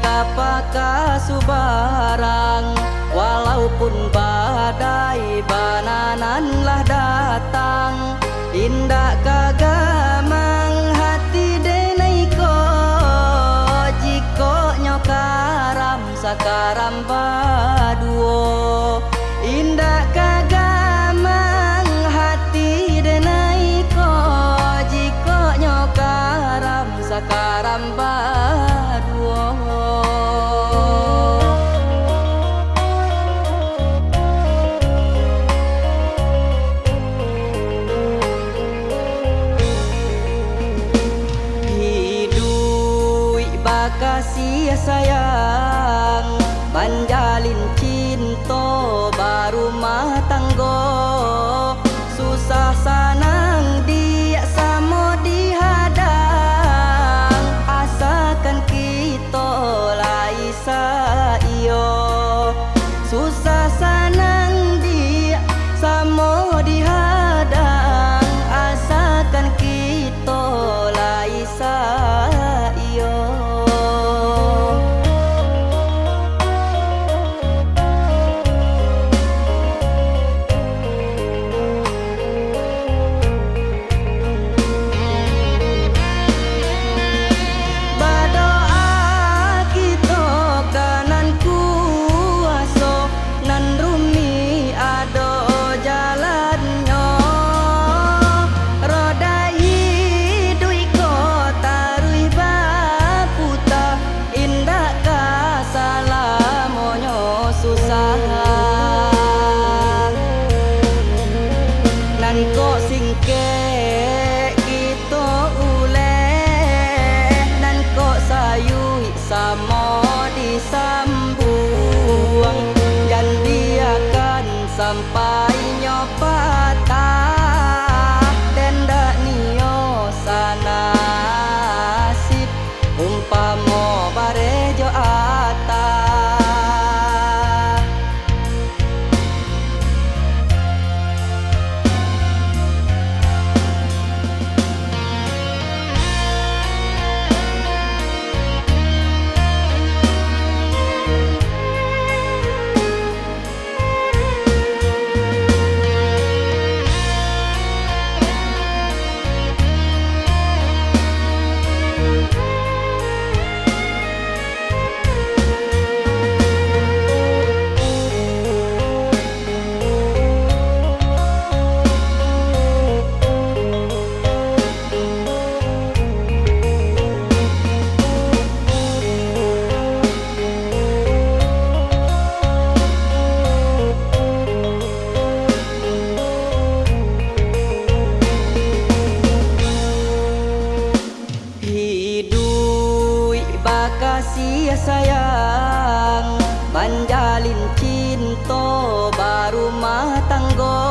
kapaka subarang, walaupun badai banananlah datang. Indak kagamang hati denai ko, jiko nyokaram sakaram baduo. Indak kagamang hati denai ko, jiko nyokaram sakaram baduo. Kasih sayang manjalin cinta barumah tanggo, susah sanang dia samo dihadang, asakan kita laisa iyo. Susah sanang dia samo dihadang, asakan kita laisa iyo. Nan ko singke kita uleh, nan ko sayui samo disambung, dan biarkan sampai nyopatah, dan dak nio sanasib umpamo barejo atah. Kasih sayang manjalin cinta barumah tanggo,